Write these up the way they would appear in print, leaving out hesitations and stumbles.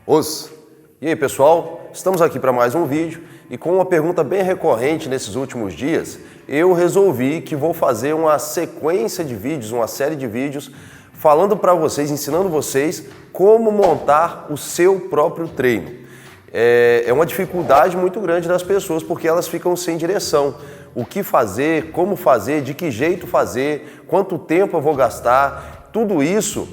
E aí pessoal, estamos aqui para mais um vídeo e com uma pergunta bem recorrente nesses últimos dias, eu resolvi que vou fazer uma sequência de vídeos, uma série de vídeos falando para vocês, ensinando vocês como montar o seu próprio treino. É uma dificuldade muito grande das pessoas porque elas ficam sem direção. O que fazer, como fazer, de que jeito fazer, quanto tempo eu vou gastar, tudo isso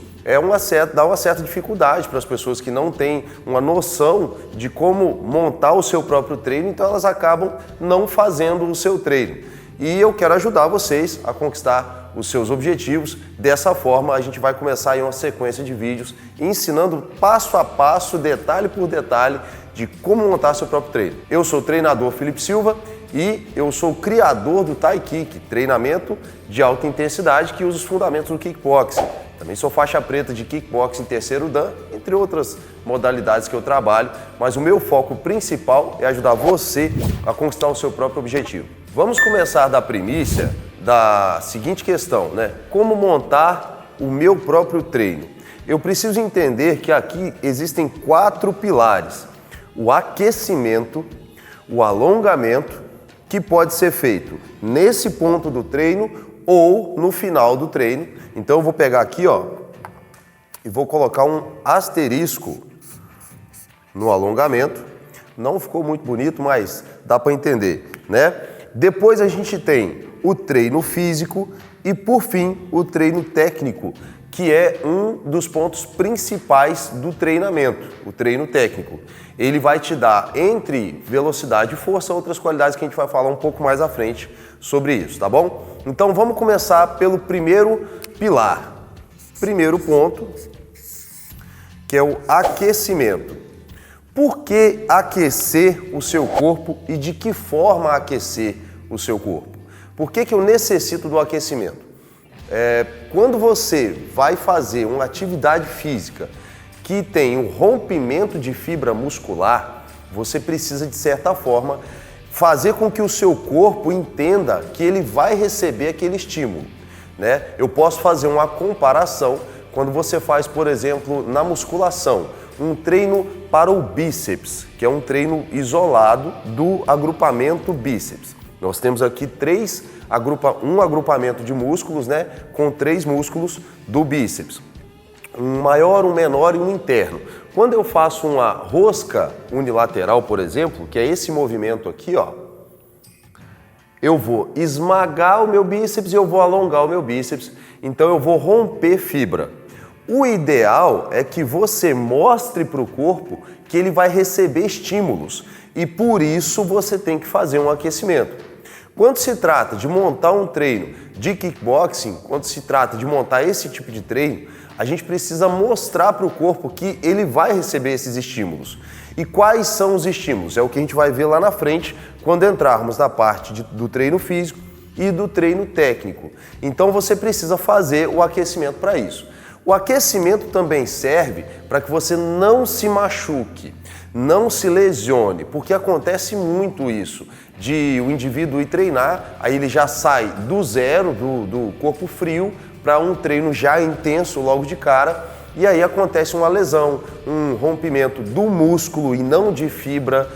dá uma certa dificuldade para as pessoas que não têm uma noção de como montar o seu próprio treino, então elas acabam não fazendo o seu treino. E eu quero ajudar vocês a conquistar os seus objetivos. Dessa forma, a gente vai começar aí uma sequência de vídeos ensinando passo a passo, detalhe por detalhe, de como montar seu próprio treino. Eu sou o treinador Felipe Silva e eu sou o criador do Thai Kick, treinamento de alta intensidade que usa os fundamentos do kickboxing. Também sou faixa preta de kickboxing terceiro dan, entre outras modalidades que eu trabalho, mas o meu foco principal é ajudar você a conquistar o seu próprio objetivo. Vamos começar da primícia da seguinte questão, né? Como montar o meu próprio treino? Eu preciso entender que aqui existem 4 pilares. O aquecimento, o alongamento, que pode ser feito nesse ponto do treino ou no final do treino. Então eu vou pegar aqui, ó, e vou colocar um asterisco no alongamento. Não ficou muito bonito, mas dá para entender, né? Depois a gente tem o treino físico e, por fim, o treino técnico, que é um dos pontos principais do treinamento, o treino técnico. Ele vai te dar, entre velocidade e força, outras qualidades que a gente vai falar um pouco mais à frente sobre isso, tá bom? Então vamos começar pelo primeiro pilar. Primeiro ponto, que é o aquecimento. Por que aquecer o seu corpo e de que forma aquecer o seu corpo? Por que eu necessito do aquecimento? Quando você vai fazer uma atividade física que tem um rompimento de fibra muscular, você precisa, de certa forma, fazer com que o seu corpo entenda que ele vai receber aquele estímulo, né? Eu posso fazer uma comparação quando você faz, por exemplo, na musculação, um treino para o bíceps, que é um treino isolado do agrupamento bíceps. Nós temos aqui um agrupamento de músculos, né, com 3 músculos do bíceps. Um maior, um menor e um interno. Quando eu faço uma rosca unilateral, por exemplo, que é esse movimento aqui, ó, eu vou esmagar o meu bíceps e eu vou alongar o meu bíceps, então eu vou romper fibra. O ideal é que você mostre para o corpo que ele vai receber estímulos e por isso você tem que fazer um aquecimento. Quando se trata de montar um treino de kickboxing, quando se trata de montar esse tipo de treino, a gente precisa mostrar para o corpo que ele vai receber esses estímulos. E quais são os estímulos? É o que a gente vai ver lá na frente quando entrarmos na parte do treino físico e do treino técnico. Então você precisa fazer o aquecimento para isso. O aquecimento também serve para que você não se machuque, não se lesione, porque acontece muito isso, de o indivíduo ir treinar, aí ele já sai do zero, do corpo frio, para um treino já intenso logo de cara, e aí acontece uma lesão, um rompimento do músculo e não de fibra,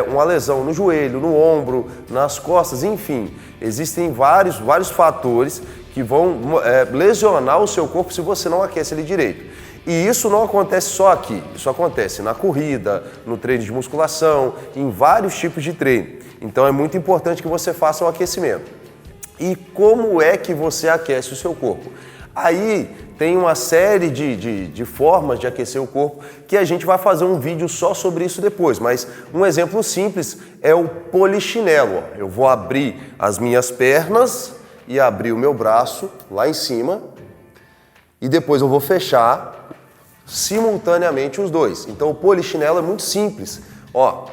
uma lesão no joelho, no ombro, nas costas, enfim, existem vários fatores que vão lesionar o seu corpo se você não aquece ele direito. E isso não acontece só aqui, isso acontece na corrida, no treino de musculação, em vários tipos de treino. Então é muito importante que você faça o aquecimento. E como é que você aquece o seu corpo? Aí tem uma série de formas de aquecer o corpo que a gente vai fazer um vídeo só sobre isso depois, mas um exemplo simples é o polichinelo. Eu vou abrir as minhas pernas e abrir o meu braço lá em cima e depois eu vou fechar simultaneamente os dois. Então o polichinelo é muito simples. Ó,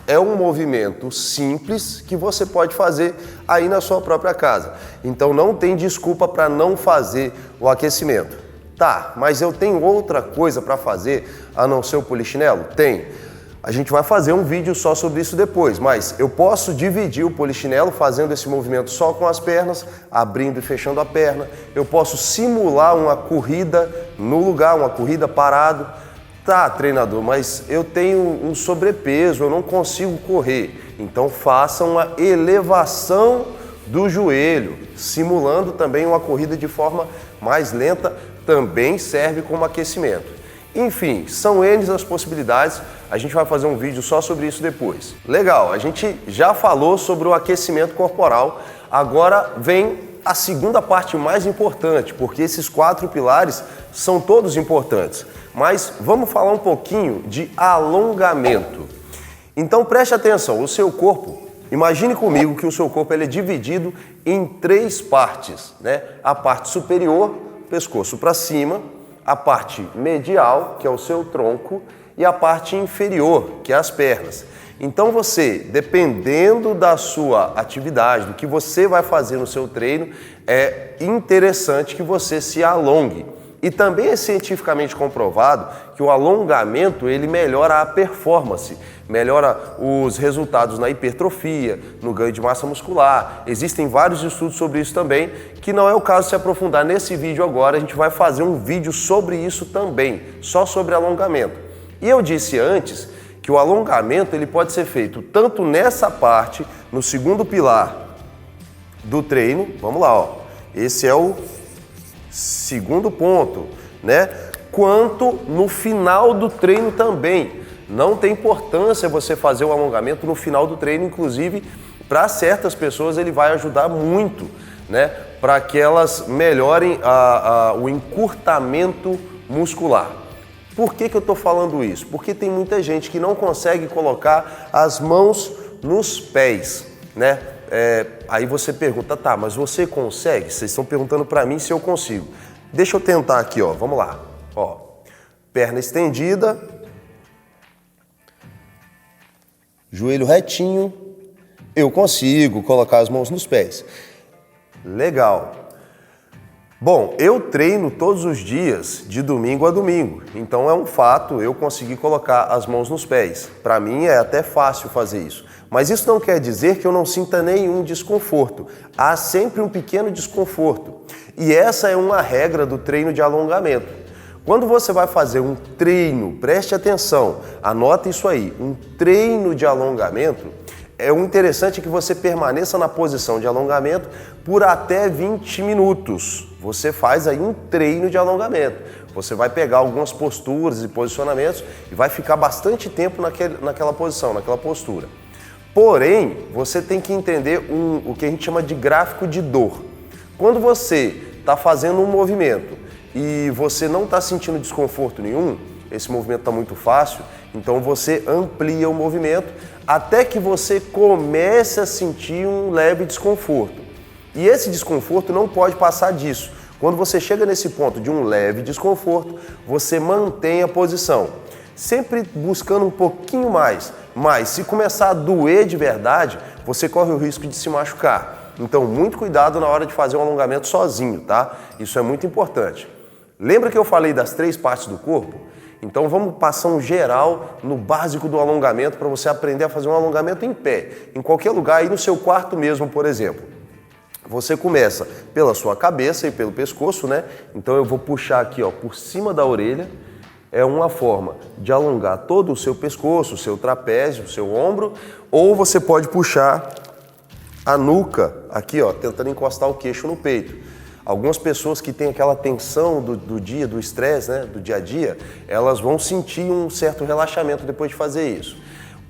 é um movimento simples que você pode fazer aí na sua própria casa. Então não tem desculpa para não fazer o aquecimento. Tá, mas eu tenho outra coisa para fazer a não ser o polichinelo? Tem. A gente vai fazer um vídeo só sobre isso depois, mas eu posso dividir o polichinelo fazendo esse movimento só com as pernas, abrindo e fechando a perna. Eu posso simular uma corrida no lugar, uma corrida parado. Tá, treinador, mas eu tenho um sobrepeso, eu não consigo correr. Então faça uma elevação do joelho, simulando também uma corrida de forma mais lenta, também serve como aquecimento. Enfim, são N as possibilidades, a gente vai fazer um vídeo só sobre isso depois. Legal, a gente já falou sobre o aquecimento corporal, agora vem a segunda parte mais importante, porque esses 4 pilares são todos importantes. Mas vamos falar um pouquinho de alongamento. Então preste atenção, o seu corpo, imagine comigo que o seu corpo ele é dividido em 3 partes, né? A parte superior, pescoço para cima, a parte medial, que é o seu tronco, e a parte inferior, que é as pernas. Então você, dependendo da sua atividade, do que você vai fazer no seu treino, é interessante que você se alongue. E também é cientificamente comprovado que o alongamento ele melhora a performance, melhora os resultados na hipertrofia, no ganho de massa muscular. Existem vários estudos sobre isso também, que não é o caso de se aprofundar nesse vídeo agora, a gente vai fazer um vídeo sobre isso também, só sobre alongamento. E eu disse antes que o alongamento ele pode ser feito tanto nessa parte, no segundo pilar do treino, vamos lá, ó. Esse é o segundo ponto, né? Quanto no final do treino também. Não tem importância você fazer o alongamento no final do treino, inclusive para certas pessoas ele vai ajudar muito, né? Para que elas melhorem o encurtamento muscular. Por que eu estou falando isso? Porque tem muita gente que não consegue colocar as mãos nos pés, né? Aí você pergunta, tá, mas você consegue? Vocês estão perguntando para mim se eu consigo. Deixa eu tentar aqui, ó, vamos lá. Ó, perna estendida, joelho retinho, eu consigo colocar as mãos nos pés. Legal. Bom, eu treino todos os dias, de domingo a domingo, então é um fato eu conseguir colocar as mãos nos pés. Para mim é até fácil fazer isso. Mas isso não quer dizer que eu não sinta nenhum desconforto. Há sempre um pequeno desconforto. E essa é uma regra do treino de alongamento. Quando você vai fazer um treino, preste atenção, anota isso aí, um treino de alongamento, o interessante é que você permaneça na posição de alongamento por até 20 minutos. Você faz aí um treino de alongamento. Você vai pegar algumas posturas e posicionamentos e vai ficar bastante tempo naquela posição, naquela postura. Porém, você tem que entender o que a gente chama de gráfico de dor. Quando você está fazendo um movimento e você não está sentindo desconforto nenhum, esse movimento está muito fácil, então você amplia o movimento até que você comece a sentir um leve desconforto. E esse desconforto não pode passar disso. Quando você chega nesse ponto de um leve desconforto, você mantém a posição, sempre buscando um pouquinho mais. Mas se começar a doer de verdade, você corre o risco de se machucar. Então, muito cuidado na hora de fazer um alongamento sozinho, tá? Isso é muito importante. Lembra que eu falei das 3 partes do corpo? Então, vamos passar um geral no básico do alongamento para você aprender a fazer um alongamento em pé, em qualquer lugar, aí no seu quarto mesmo, por exemplo. Você começa pela sua cabeça e pelo pescoço, né? Então, eu vou puxar aqui, ó, por cima da orelha. É uma forma de alongar todo o seu pescoço, o seu trapézio, o seu ombro, ou você pode puxar a nuca aqui, ó, tentando encostar o queixo no peito. Algumas pessoas que têm aquela tensão do dia, do estresse, né, do dia a dia, elas vão sentir um certo relaxamento depois de fazer isso.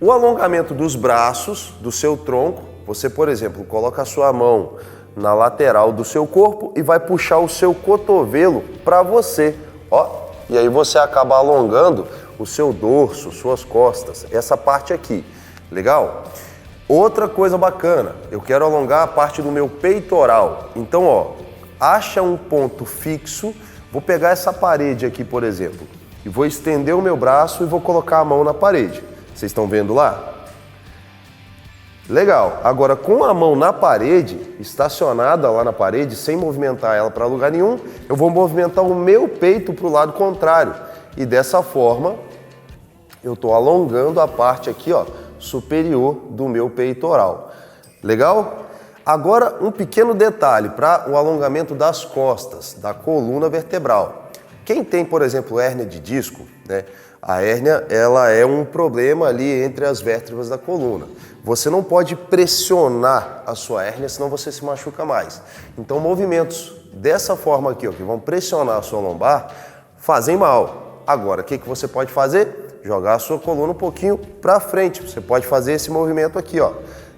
O alongamento dos braços, do seu tronco, você, por exemplo, coloca a sua mão na lateral do seu corpo e vai puxar o seu cotovelo para você, ó. E aí você acaba alongando o seu dorso, suas costas, essa parte aqui, legal? Outra coisa bacana, eu quero alongar a parte do meu peitoral. Então, ó, acha um ponto fixo, vou pegar essa parede aqui, por exemplo, e vou estender o meu braço e vou colocar a mão na parede. Vocês estão vendo lá? Legal. Agora, com a mão na parede, estacionada lá na parede, sem movimentar ela para lugar nenhum, eu vou movimentar o meu peito para o lado contrário. E dessa forma, eu estou alongando a parte aqui, ó, superior do meu peitoral. Legal? Agora, um pequeno detalhe para o alongamento das costas, da coluna vertebral. Quem tem, por exemplo, hérnia de disco, né? A hérnia, ela é um problema ali entre as vértebras da coluna. Você não pode pressionar a sua hérnia, senão você se machuca mais. Então, movimentos dessa forma aqui, ó, que vão pressionar a sua lombar, fazem mal. Agora, o que você pode fazer? Jogar a sua coluna um pouquinho para frente. Você pode fazer esse movimento aqui, ó,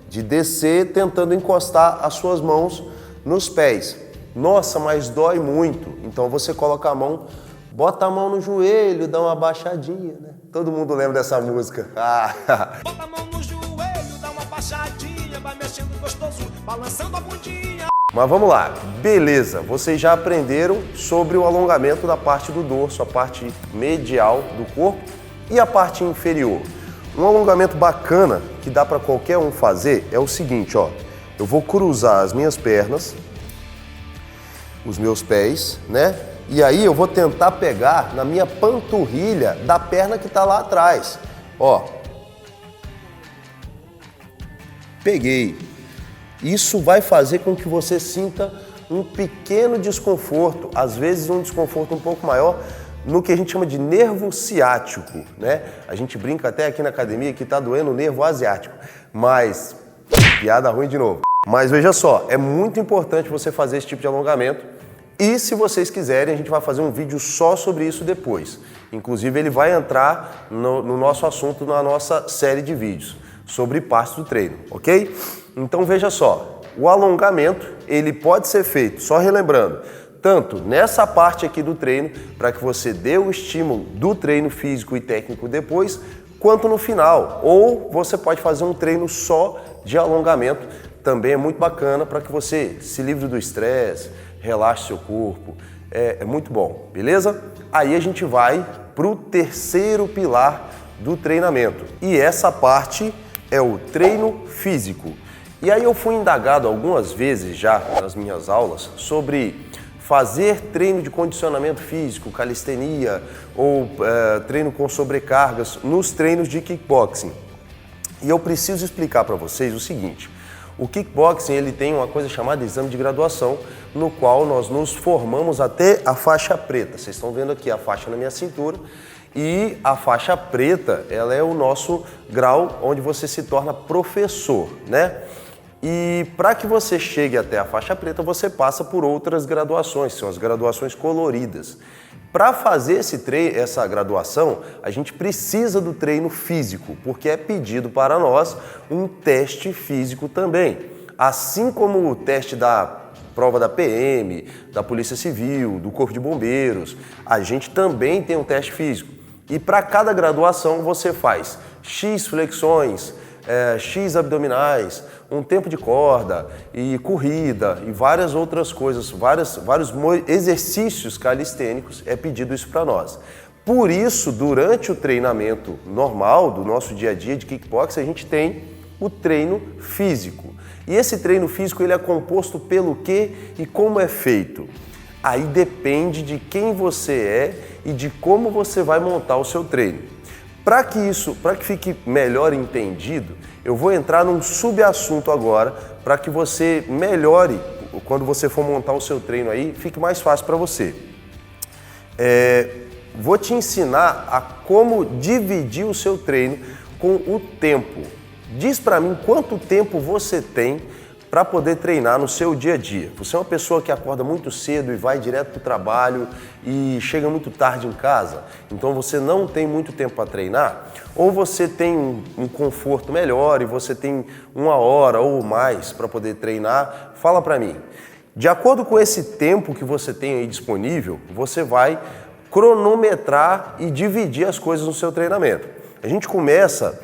de descer tentando encostar as suas mãos nos pés. Nossa, mas dói muito. Então, você coloca a mão, bota a mão no joelho, dá uma baixadinha, né? Todo mundo lembra dessa música. Bota a mão no joelho, dá uma baixadinha, vai mexendo gostoso, balançando a bundinha. Mas vamos lá, beleza, vocês já aprenderam sobre o alongamento da parte do dorso, a parte medial do corpo e a parte inferior. Um alongamento bacana que dá para qualquer um fazer é o seguinte, ó. Eu vou cruzar as minhas pernas, os meus pés, né? E aí eu vou tentar pegar na minha panturrilha da perna que está lá atrás. Ó. Peguei. Isso vai fazer com que você sinta um pequeno desconforto, às vezes um desconforto um pouco maior, no que a gente chama de nervo ciático, né? A gente brinca até aqui na academia que tá doendo o nervo asiático, mas piada ruim de novo. Mas veja só, é muito importante você fazer esse tipo de alongamento e se vocês quiserem a gente vai fazer um vídeo só sobre isso depois. Inclusive ele vai entrar no nosso assunto na nossa série de vídeos sobre partes do treino, ok? Então veja só, o alongamento ele pode ser feito, só relembrando, tanto nessa parte aqui do treino, para que você dê o estímulo do treino físico e técnico depois, quanto no final. Ou você pode fazer um treino só de alongamento, também é muito bacana para que você se livre do estresse, relaxe seu corpo, é muito bom, beleza? Aí a gente vai para o terceiro pilar do treinamento e essa parte é o treino físico. E aí eu fui indagado algumas vezes já nas minhas aulas sobre fazer treino de condicionamento físico, calistenia ou treino com sobrecargas nos treinos de kickboxing. E eu preciso explicar para vocês o seguinte, o kickboxing ele tem uma coisa chamada exame de graduação, no qual nós nos formamos até a faixa preta. Vocês estão vendo aqui a faixa na minha cintura e a faixa preta, ela é o nosso grau onde você se torna professor, né? E para que você chegue até a faixa preta, você passa por outras graduações, são as graduações coloridas. Para fazer essa graduação, a gente precisa do treino físico, porque é pedido para nós um teste físico também. Assim como o teste da prova da PM, da Polícia Civil, do Corpo de Bombeiros, a gente também tem um teste físico. E para cada graduação você faz X flexões, X abdominais, um tempo de corda e corrida e várias outras coisas, vários exercícios calistênicos, é pedido isso para nós. Por isso, durante o treinamento normal do nosso dia a dia de kickboxing, a gente tem o treino físico. E esse treino físico ele é composto pelo quê e como é feito? Aí depende de quem você é e de como você vai montar o seu treino. Para que fique melhor entendido, eu vou entrar num subassunto agora para que você melhore, quando você for montar o seu treino aí, fique mais fácil para você. Vou te ensinar a como dividir o seu treino com o tempo. Diz para mim quanto tempo você tem para poder treinar no seu dia a dia. Você é uma pessoa que acorda muito cedo e vai direto para o trabalho e chega muito tarde em casa, então você não tem muito tempo para treinar? Ou você tem um conforto melhor e você tem 1 hora ou mais para poder treinar? Fala para mim. De acordo com esse tempo que você tem aí disponível, você vai cronometrar e dividir as coisas no seu treinamento. A gente começa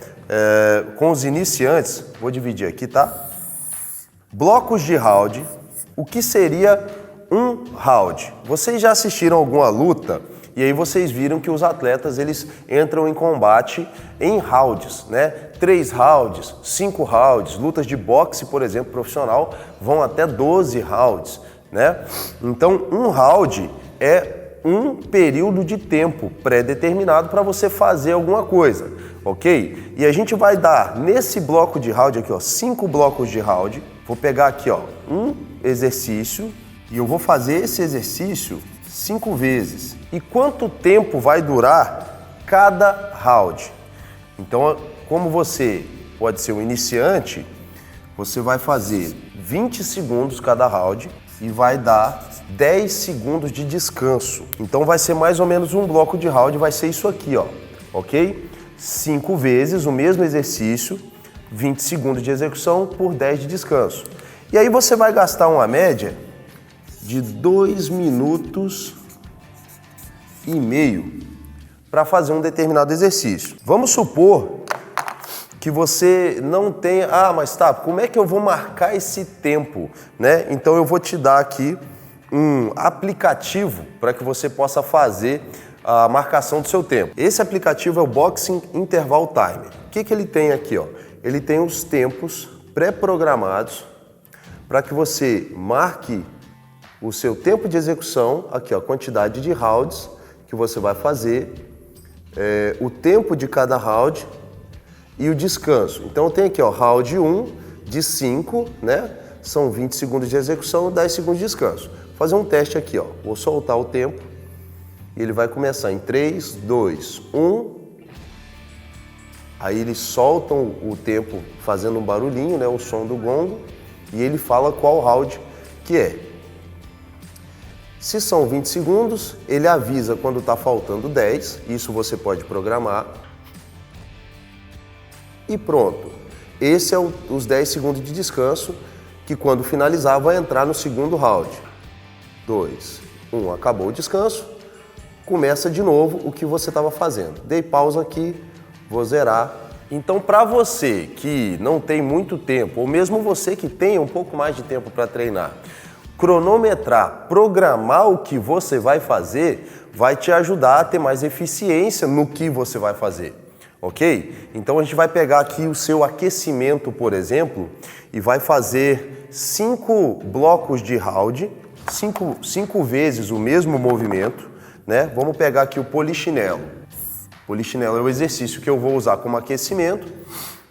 com os iniciantes, vou dividir aqui, tá? Blocos de round. O que seria um round? Vocês já assistiram alguma luta e aí vocês viram que os atletas eles entram em combate em rounds, né? 3 rounds, 5 rounds, lutas de boxe, por exemplo, profissional, vão até 12 rounds, né? Então, um round é um período de tempo pré-determinado para você fazer alguma coisa, ok? E a gente vai dar nesse bloco de round aqui, ó, 5 blocos de round. Vou pegar aqui, ó, um exercício e eu vou fazer esse exercício 5 vezes. E quanto tempo vai durar cada round? Então, como você pode ser um iniciante, você vai fazer 20 segundos cada round e vai dar 10 segundos de descanso. Então vai ser mais ou menos um bloco de round, vai ser isso aqui, ó, ok? 5 vezes o mesmo exercício, 20 segundos de execução por 10 de descanso. E aí você vai gastar uma média de 2 minutos e meio para fazer um determinado exercício. Vamos supor que você não tenha... Ah, mas tá, como é que eu vou marcar esse tempo, né? Então eu vou te dar aqui um aplicativo para que você possa fazer a marcação do seu tempo. Esse aplicativo é o Boxing Interval Timer. O que ele tem aqui, ó? Ele tem os tempos pré-programados para que você marque o seu tempo de execução, aqui, ó, a quantidade de rounds que você vai fazer, o tempo de cada round e o descanso. Então eu tenho aqui, ó, round 1 de 5, né? São 20 segundos de execução e 10 segundos de descanso. Vou fazer um teste aqui, ó. Vou soltar o tempo e ele vai começar em 3, 2, 1. Aí eles soltam o tempo fazendo um barulhinho, né? O som do gongo, e ele fala qual round que é. Se são 20 segundos, ele avisa quando está faltando 10, isso você pode programar. E pronto. Esse é os 10 segundos de descanso, que quando finalizar vai entrar no segundo round. 2, 1, acabou o descanso, começa de novo o que você estava fazendo. Dei pausa aqui, vou zerar. Então, para você que não tem muito tempo, ou mesmo você que tem um pouco mais de tempo para treinar, cronometrar, programar o que você vai fazer, vai te ajudar a ter mais eficiência no que você vai fazer, ok? Então a gente vai pegar aqui o seu aquecimento, por exemplo, e vai fazer 5 blocos de round, 5 vezes o mesmo movimento, né? Vamos pegar aqui o polichinelo. Polichinelo é o exercício que eu vou usar como aquecimento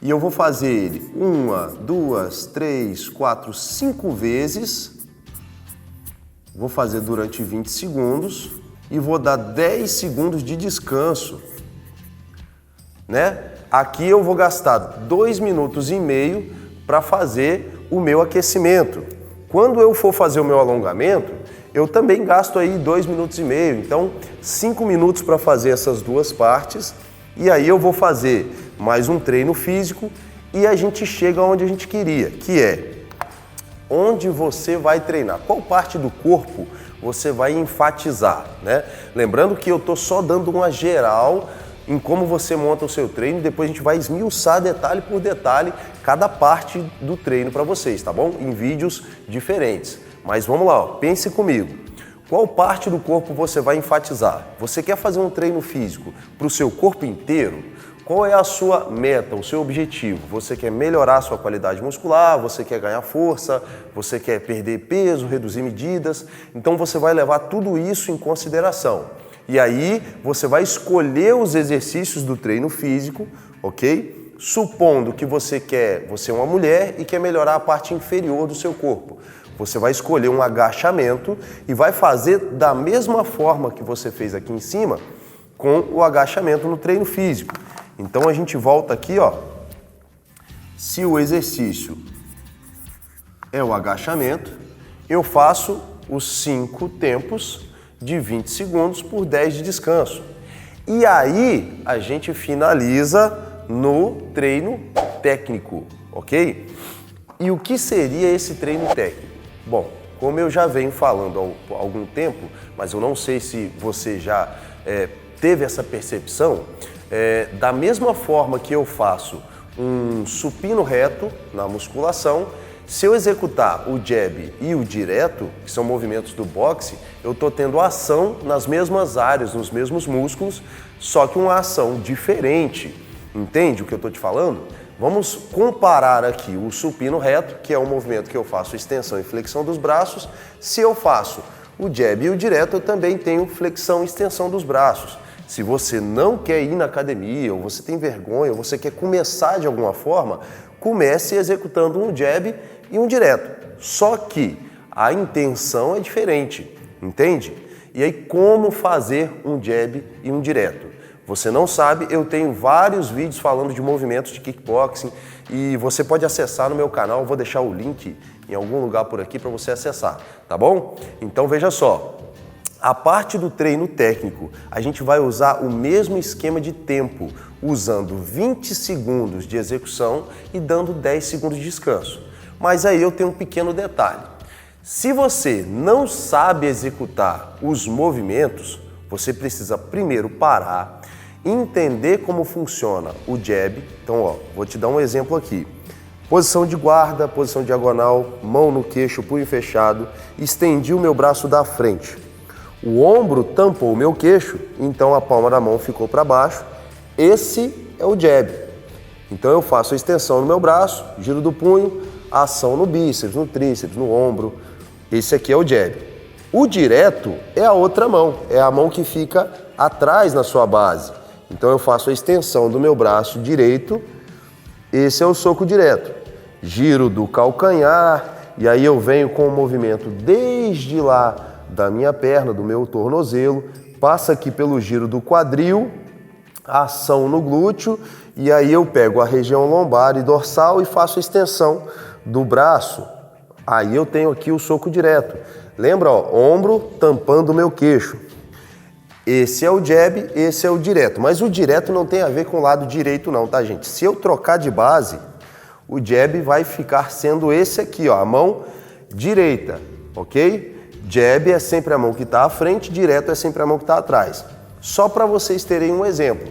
e eu vou fazer ele 1, 2, 3, 4, 5 vezes. Vou fazer durante 20 segundos e vou dar 10 segundos de descanso, né? Aqui eu vou gastar 2 minutos e meio para fazer o meu aquecimento. Quando eu for fazer o meu alongamento, eu também gasto aí 2 minutos e meio. Então, 5 minutos para fazer essas duas partes. E aí eu vou fazer mais um treino físico e a gente chega onde a gente queria, que é onde você vai treinar, qual parte do corpo você vai enfatizar, né? Lembrando que eu tô só dando uma geral em como você monta o seu treino e depois a gente vai esmiuçar detalhe por detalhe cada parte do treino para vocês, tá bom? Em vídeos diferentes. Mas vamos lá, ó, pense comigo. Qual parte do corpo você vai enfatizar? Você quer fazer um treino físico para o seu corpo inteiro? Qual é a sua meta, o seu objetivo? Você quer melhorar a sua qualidade muscular, você quer ganhar força, você quer perder peso, reduzir medidas? Então você vai levar tudo isso em consideração. E aí você vai escolher os exercícios do treino físico, ok? Supondo que você é uma mulher e quer melhorar a parte inferior do seu corpo. Você vai escolher um agachamento e vai fazer da mesma forma que você fez aqui em cima com o agachamento no treino físico. Então a gente volta aqui, ó. Se o exercício é o agachamento, eu faço os 5 tempos de 20 segundos por 10 de descanso. E aí a gente finaliza no treino técnico, ok? E o que seria esse treino técnico? Bom, como eu já venho falando há algum tempo, mas eu não sei se você já teve essa percepção, da mesma forma que eu faço um supino reto na musculação, se eu executar o jab e o direto, que são movimentos do boxe, eu estou tendo ação nas mesmas áreas, nos mesmos músculos, só que uma ação diferente. Entende o que eu estou te falando? Vamos comparar aqui o supino reto, que é um movimento que eu faço extensão e flexão dos braços. Se eu faço o jab e o direto, eu também tenho flexão e extensão dos braços. Se você não quer ir na academia, ou você tem vergonha, ou você quer começar de alguma forma, comece executando um jab e um direto. Só que a intenção é diferente, entende? E aí, como fazer um jab e um direto? Você não sabe, eu tenho vários vídeos falando de movimentos de kickboxing e você pode acessar no meu canal, eu vou deixar o link em algum lugar por aqui para você acessar, tá bom? Então veja só. A parte do treino técnico, a gente vai usar o mesmo esquema de tempo, usando 20 segundos de execução e dando 10 segundos de descanso. Mas aí eu tenho um pequeno detalhe. Se você não sabe executar os movimentos, você precisa primeiro parar, entender como funciona o jab. Então, ó, vou te dar um exemplo aqui. Posição de guarda, posição diagonal, mão no queixo, punho fechado, estendi o meu braço da frente. O ombro tampou o meu queixo, então a palma da mão ficou para baixo. Esse é o jab. Então eu faço a extensão no meu braço, giro do punho, ação no bíceps, no tríceps, no ombro. Esse aqui é o jab. O direto é a outra mão, é a mão que fica atrás na sua base. Então eu faço a extensão do meu braço direito, esse é o soco direto. Giro do calcanhar, e aí eu venho com o movimento desde lá da minha perna, do meu tornozelo, passa aqui pelo giro do quadril, ação no glúteo, e aí eu pego a região lombar e dorsal e faço a extensão do braço. Aí eu tenho aqui o soco direto. Lembra, ó, ombro tampando o meu queixo. Esse é o jab, esse é o direto. Mas o direto não tem a ver com o lado direito não, tá, gente? Se eu trocar de base, o jab vai ficar sendo esse aqui, ó, a mão direita, ok? Jab é sempre a mão que está à frente, direto é sempre a mão que está atrás. Só para vocês terem um exemplo,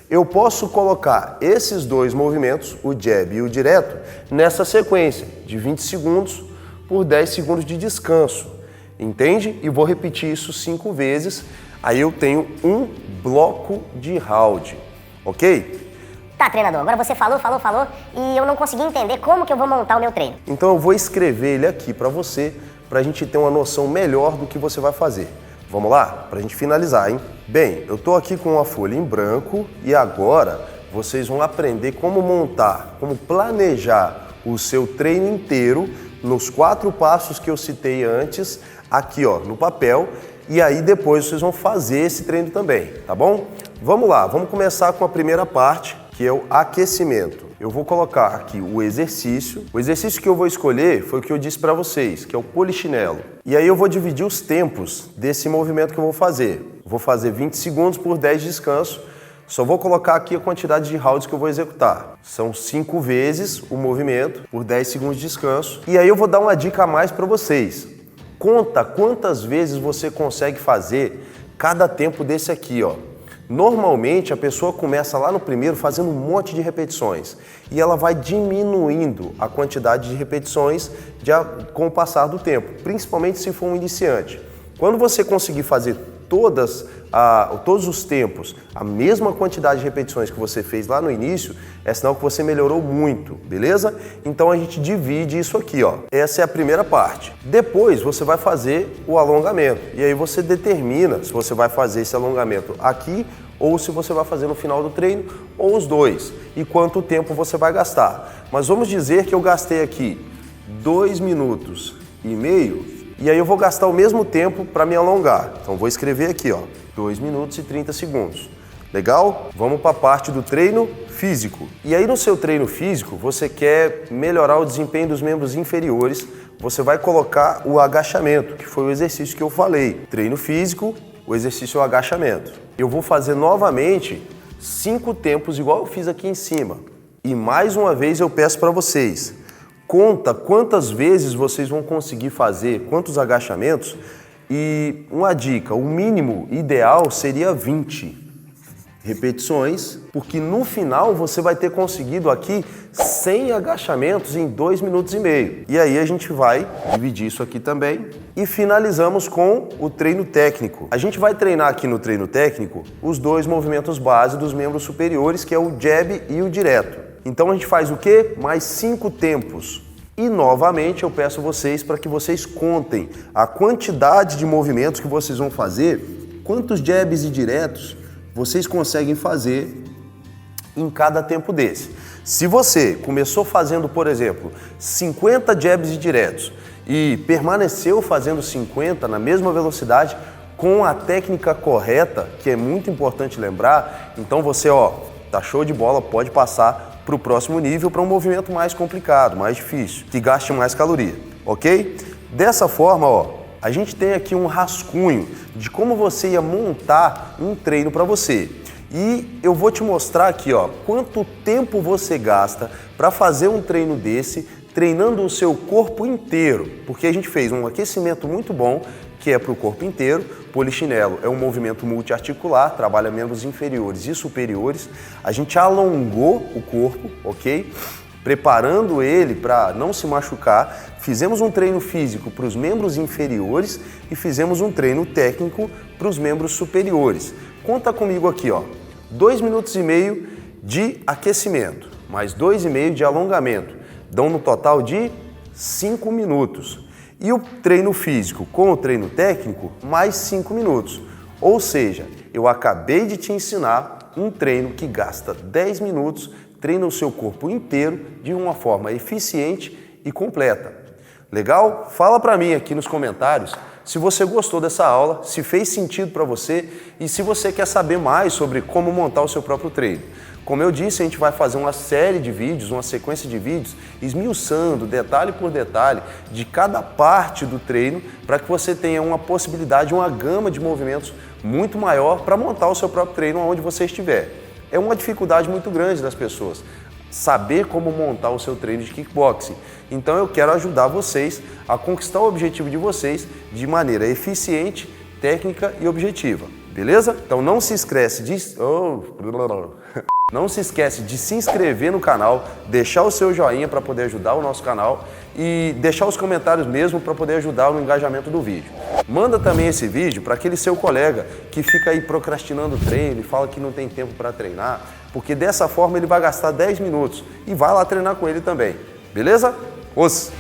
eu posso colocar esses dois movimentos, o jab e o direto, nessa sequência de 20 segundos por 10 segundos de descanso, entende? E vou repetir isso 5 vezes, aí eu tenho um bloco de round, ok? Tá, treinador, agora você falou e eu não consegui entender como que eu vou montar o meu treino. Então eu vou escrever ele aqui para você, para a gente ter uma noção melhor do que você vai fazer. Vamos lá? Para a gente finalizar, hein? Bem, eu estou aqui com uma folha em branco e agora vocês vão aprender como montar, como planejar o seu treino inteiro nos 4 passos que eu citei antes, aqui ó, no papel, e aí depois vocês vão fazer esse treino também, tá bom? Vamos lá, vamos começar com a primeira parte, que é o aquecimento. Eu vou colocar aqui o exercício. O exercício que eu vou escolher foi o que eu disse para vocês, que é o polichinelo. E aí eu vou dividir os tempos desse movimento que eu vou fazer. Vou fazer 20 segundos por 10 de descanso. Só vou colocar aqui a quantidade de rounds que eu vou executar. São 5 vezes o movimento por 10 segundos de descanso. E aí eu vou dar uma dica a mais para vocês. Conta quantas vezes você consegue fazer cada tempo desse aqui, ó. Normalmente a pessoa começa lá no primeiro fazendo um monte de repetições e ela vai diminuindo a quantidade de repetições com o passar do tempo, principalmente se for um iniciante. Quando você conseguir fazer todos os tempos, a mesma quantidade de repetições que você fez lá no início, é sinal que você melhorou muito, beleza? Então a gente divide isso aqui, ó. Essa é a primeira parte. Depois você vai fazer o alongamento e aí você determina se você vai fazer esse alongamento aqui ou se você vai fazer no final do treino, ou os dois, e quanto tempo você vai gastar. Mas vamos dizer que eu gastei aqui 2 minutos e meio, e aí eu vou gastar o mesmo tempo para me alongar. Então vou escrever aqui, ó, 2 minutos e 30 segundos. Legal? Vamos para a parte do treino físico. E aí no seu treino físico, você quer melhorar o desempenho dos membros inferiores, você vai colocar o agachamento, que foi o exercício que eu falei. Treino físico, o exercício é o agachamento. Eu vou fazer novamente 5 tempos igual eu fiz aqui em cima. E mais uma vez eu peço para vocês, conta quantas vezes vocês vão conseguir fazer, quantos agachamentos, e uma dica, o mínimo ideal seria 20 repetições, porque no final você vai ter conseguido aqui 100 agachamentos em 2 minutos e meio. E aí a gente vai dividir isso aqui também e finalizamos com o treino técnico. A gente vai treinar aqui no treino técnico os 2 movimentos base dos membros superiores, que é o jab e o direto. Então a gente faz o quê? Mais 5 tempos E novamente eu peço vocês para que vocês contem a quantidade de movimentos que vocês vão fazer, quantos jabs e diretos vocês conseguem fazer em cada tempo desse. Se você começou fazendo, por exemplo, 50 jabs e diretos e permaneceu fazendo 50 na mesma velocidade, com a técnica correta, que é muito importante lembrar, então você, tá show de bola, pode passar para o próximo nível, para um movimento mais complicado, mais difícil, que gaste mais caloria, ok? Dessa forma, a gente tem aqui um rascunho de como você ia montar um treino para você. E eu vou te mostrar aqui, quanto tempo você gasta para fazer um treino desse, treinando o seu corpo inteiro, porque a gente fez um aquecimento muito bom, que é para o corpo inteiro. Polichinelo é um movimento multiarticular, trabalha membros inferiores e superiores. A gente alongou o corpo, ok? Preparando ele para não se machucar. Fizemos um treino físico para os membros inferiores e fizemos um treino técnico para os membros superiores. Conta comigo aqui, 2 minutos e meio de aquecimento, mais 2,5 de alongamento. Dão no total de 5 minutos. E o treino físico com o treino técnico, mais 5 minutos. Ou seja, eu acabei de te ensinar um treino que gasta 10 minutos, treina o seu corpo inteiro de uma forma eficiente e completa. Legal? Fala para mim aqui nos comentários se você gostou dessa aula, se fez sentido para você e se você quer saber mais sobre como montar o seu próprio treino. Como eu disse, a gente vai fazer uma série de vídeos, uma sequência de vídeos, esmiuçando detalhe por detalhe de cada parte do treino para que você tenha uma possibilidade, uma gama de movimentos muito maior para montar o seu próprio treino onde você estiver. É uma dificuldade muito grande das pessoas saber como montar o seu treino de kickboxing. Então eu quero ajudar vocês a conquistar o objetivo de vocês de maneira eficiente, técnica e objetiva. Beleza? Então não se esquece de... Não se esquece de se inscrever no canal, deixar o seu joinha para poder ajudar o nosso canal e deixar os comentários mesmo para poder ajudar no engajamento do vídeo. Manda também esse vídeo para aquele seu colega que fica aí procrastinando o treino e fala que não tem tempo para treinar, porque dessa forma ele vai gastar 10 minutos e vai lá treinar com ele também. Beleza? Os